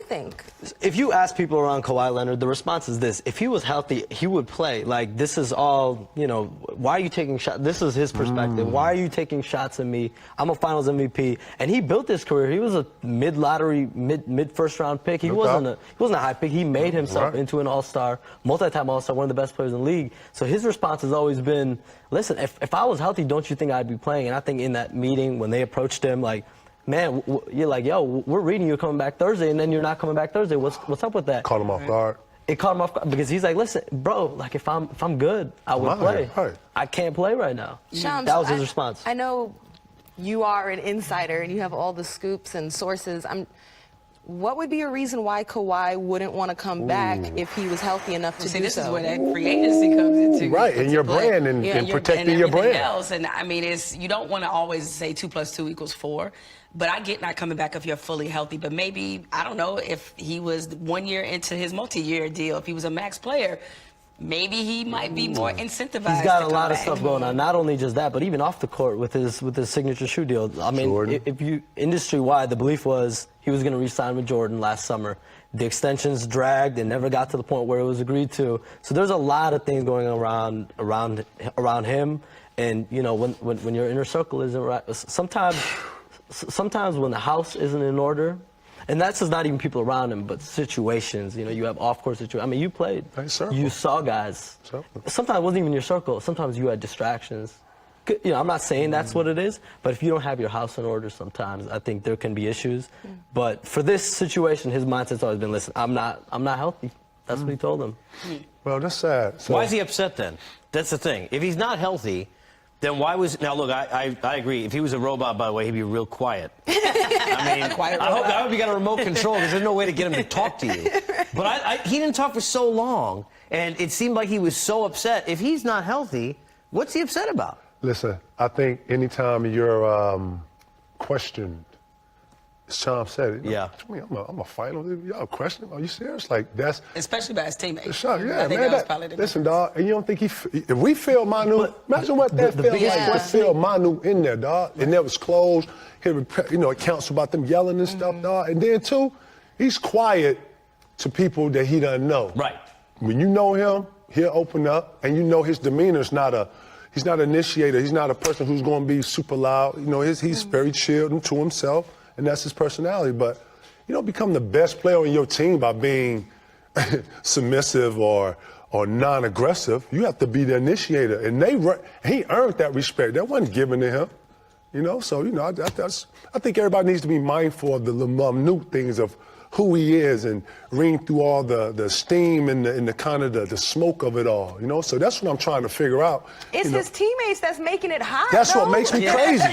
think? If you ask people around Kawhi Leonard, the response is this. If he was healthy, he would play. Like, this is all, you know, why are you taking shots? This is his perspective. Why are you taking shots at me? I'm a finals MVP. And he built his career. He was a mid-lottery, mid-first round pick. He wasn't a high pick. He made himself into an all-star, multi-time all-star, one of the best players in the league. So his response has always been, listen, if I was healthy, don't you think I'd be playing? And I think in that meeting, when they approached him, like, man, you're like, yo, we're reading you coming back Thursday, and then you're not coming back Thursday. What's up with that? Caught him off guard. It caught him off guard because he's like, listen, bro, like if I'm good, I would play. Right. I can't play right now. Shams, that was his response. I know you are an insider and you have all the scoops and sources. What would be a reason why Kawhi wouldn't want to come back if he was healthy enough to do so? This is where that free agency comes into. Right, and your brand and protecting your brand. Else. And I mean, you don't want to always say 2 + 2 = 4. But I get not coming back if you're fully healthy. But maybe, I don't know, if he was 1 year into his multi-year deal, if he was a max player, maybe he might be more incentivized. He's got a lot of stuff going on. Not only just that, but even off the court with his signature shoe deal. I mean, if you industry-wide, the belief was he was going to re-sign with Jordan last summer. The extensions dragged and never got to the point where it was agreed to. So there's a lot of things going around him. And you know, when your inner circle isn't right, sometimes when the house isn't in order, and that's just not even people around him, but situations. You know, you have off-court situations. I mean, you played. You saw guys. Sometimes it wasn't even your circle. Sometimes you had distractions. You know, I'm not saying that's what it is, but if you don't have your house in order sometimes, I think there can be issues. But for this situation, his mindset's always been, listen, I'm not healthy. That's what he told them. Well, that's sad. So, why is he upset then? That's the thing. If he's not healthy, then why was... Now, look, I agree. If he was a robot, by the way, he'd be real quiet. I mean, I hope you got a remote control because there's no way to get him to talk to you. But he didn't talk for so long, and it seemed like he was so upset. If he's not healthy, what's he upset about? Listen, I think anytime you're questioned, as Shams said it. Yeah. I'm a fighter. Y'all questioning? Are you serious? Like, that's... Especially by his teammates. Yeah, I think man. that was probably the listen, dog, and you don't think if we feel Manu, imagine what that feels like to feel Manu in there, dog. And that was closed. You know, it counts about them yelling and stuff, dog. And then, too, he's quiet to people that he doesn't know. Right. When you know him, he'll open up, and you know his demeanor's he's not an initiator. He's not a person who's going to be super loud. You know, he's very chilled and to himself, and that's his personality. But you don't become the best player on your team by being submissive or non-aggressive. You have to be the initiator, and he earned that respect. That wasn't given to him. You know, so, you know, I think everybody needs to be mindful of the minute things of who he is and reading through all the steam and the kind of the smoke of it all, you know? So that's what I'm trying to figure out. It's his teammates that's making it hot. That's what makes me crazy.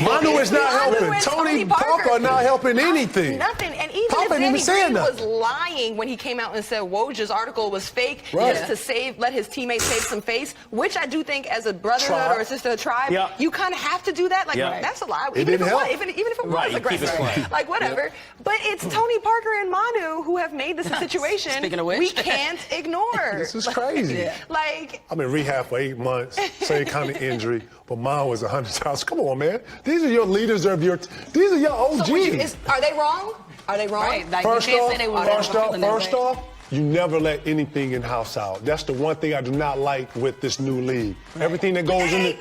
Manu is not helping. Tony Parker are not helping anything. Nothing. And even if Danny Green was lying when he came out and said Woj's article was fake just to let his teammates save some face, which I do think as a brotherhood or a sisterhood tribe, you kind of have to do that. Like, that's a lie. Even if it was aggressive. Like, whatever. But it's Tony Parker and Manu who have made this a situation Speaking of which, we can't ignore. This is crazy. Like, I'm in rehab for 8 months, same kind of injury, but mine was 100 times. Come on, man. These are your leaders of these are your OGs. Are they wrong? Are they wrong? Right. Like, First off, you never let anything in-house out. That's the one thing I do not like with this new league. Everything that goes in it.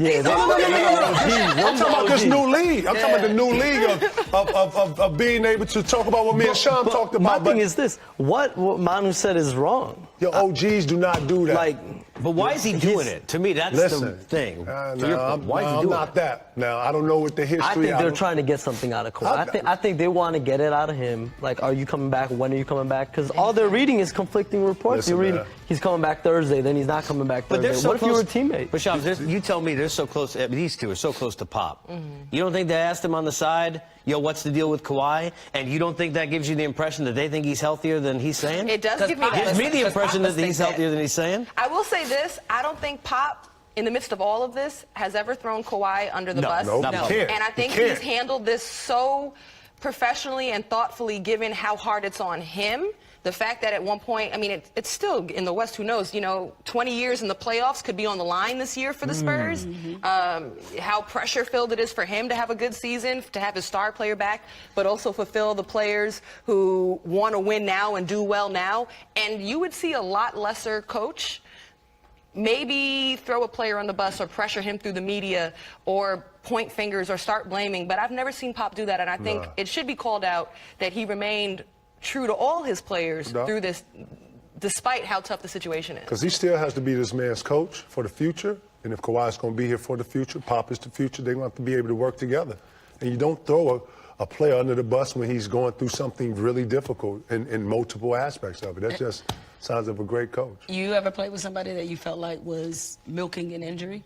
I'm talking about this new league. I'm talking about the new league of being able to talk about what me and Sean talked about. My thing is this. What Manu said is wrong. Your OGs do not do that. But why is he doing it? To me, that's the thing. Why is he doing I'm not that. Now, I don't know what the history is. I think they're trying to get something out of Kawhi. I think they want to get it out of him. Like, are you coming back? When are you coming back? Because all they're reading is conflicting reports. You're reading, he's coming back Thursday, then he's not coming back Thursday. But what if you were a teammate? But Shams, you tell me they're so close. These two are so close to Pop. You don't think they asked him on the side, yo, what's the deal with Kawhi? And you don't think that gives you the impression that they think he's healthier than he's saying? It does give me that. Gives me the impression that he's healthier than he's saying. I will say this. I don't think Pop, in the midst of all of this, has ever thrown Kawhi under the bus. No. And I think he's handled this so professionally and thoughtfully, given how hard it's on him. The fact that at one point, I mean, it's still in the West, who knows, 20 years in the playoffs could be on the line this year for the Spurs. How pressure-filled it is for him to have a good season, to have his star player back, but also fulfill the players who want to win now and do well now. And you would see a lot lesser coach maybe throw a player on the bus or pressure him through the media or point fingers or start blaming. But I've never seen Pop do that, and I think it should be called out that he remained true to all his players through this, despite how tough the situation is. Because he still has to be this man's coach for the future, and if Kawhi's going to be here for the future, Pop is the future, they're going to have to be able to work together. And you don't throw a player under the bus when he's going through something really difficult in multiple aspects of it. That's just signs of a great coach. You ever played with somebody that you felt like was milking an injury?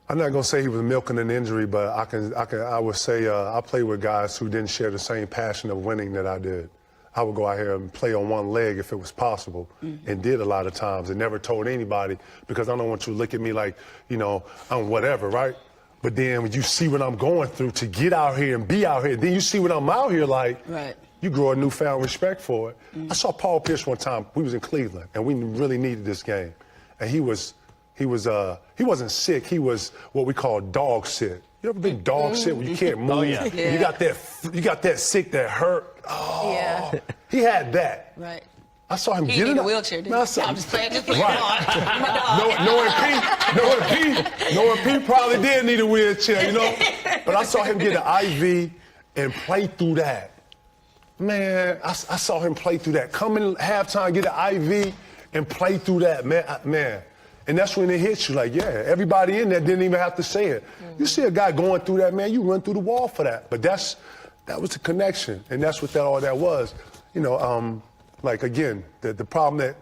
I'm not gonna say he was milking an injury, but I would say I played with guys who didn't share the same passion of winning that I did. I would go out here and play on one leg if it was possible, and did a lot of times, and never told anybody because I don't want you to look at me like, I'm whatever, right? But then when you see what I'm going through to get out here and be out here, then you see what I'm out here like. Right. You grow a newfound respect for it. I saw Paul Pierce one time. We was in Cleveland, and we really needed this game, and he wasn't sick. He was what we call dog sick. You ever been dog sick when you can't move? Oh, yeah. You got that sick that hurt. Oh, Yeah. He had that. Right. I saw him He get in need a a wheelchair, didn't No, he? I'm just playing. Right. Knowing Pete probably did need a wheelchair, But I saw him get an IV and play through that. Man, I saw him play through that. Come in halftime, get an IV, and play through that, man. And that's when it hits you, like, yeah, everybody in there didn't even have to say it. You see a guy going through that, man, you run through the wall for that. But that was the connection, and that's what all that was. Like, again, the problem that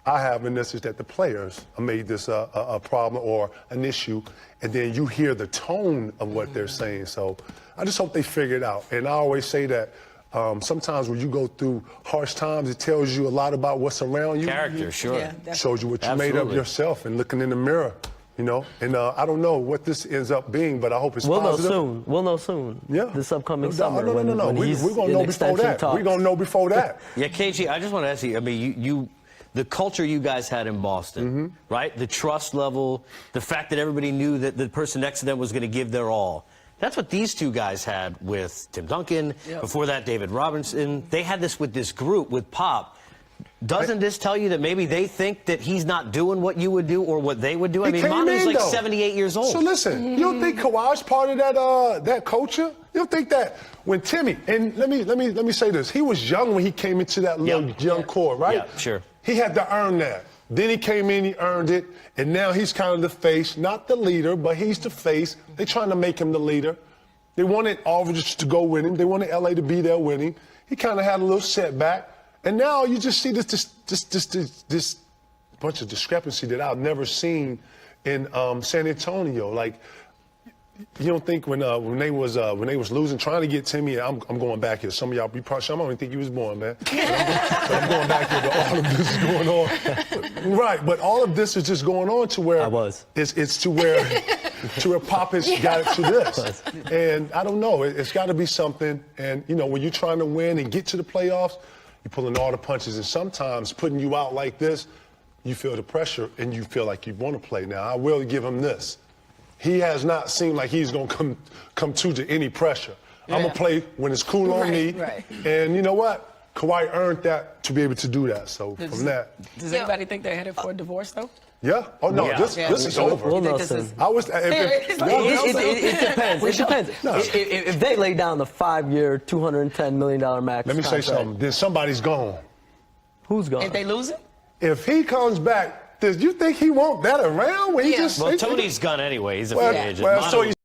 I have in this is that the players made this a problem or an issue, and then you hear the tone of what they're saying. So I just hope they figure it out. And I always say that sometimes when you go through harsh times, it tells you a lot about what's around you. Character, sure. Yeah, shows you what you made of yourself and looking in the mirror, And I don't know what this ends up being, but I hope it's positive. We'll know soon. Yeah. This upcoming No, summer. No. We're going to know before that. We're going to know before that. Yeah, KG, I just want to ask you, I mean, the culture you guys had in Boston, right? The trust level, the fact that everybody knew that the person next to them was going to give their all. That's what these two guys had with Tim Duncan. Yep. Before that, David Robinson. They had this with this group, with Pop. Doesn't this tell you that maybe they think that he's not doing what you would do or what they would do? I mean, Manu's like 78 years old. So listen, you don't think Kawhi's part of that culture? You don't think that when Timmy, and let me say this, he was young when he came into that little young core, right? Yeah, sure. He had to earn that. Then he came in, he earned it, and now he's kind of the face, not the leader, but he's the face. They're trying to make him the leader. They wanted Aldridge to go with him. They wanted LA to be there with him. He kind of had a little setback. And now you just see this bunch of discrepancy that I've never seen in San Antonio. Like, you don't think when they was losing, trying to get Timmy, I'm going back here. Some of y'all be probably, I don't even think you was born, man. But I'm going back here. But all of this is going on, right? But all of this is just going on to where it's to where Pop has got it to this. And I don't know. It's got to be something. And when you're trying to win and get to the playoffs, you're pulling all the punches, and sometimes putting you out like this, you feel the pressure and you feel like you want to play. Now, I will give him this. He has not seemed like he's going to come to any pressure. Yeah. I'm going to play when it's cool on me. Right. And you know what? Kawhi earned that to be able to do that. So from that. Does anybody think they're headed for a divorce, though? Yeah. Oh, no. Yeah. This is over. We'll know soon. It depends. It depends. No. If they lay down the 5-year, $210 million max Let me say something. Then somebody's gone. Who's gone? If they lose it? If he comes back, do you think he want that around? Well, Tony's gone anyway. He's a free agent. Well, so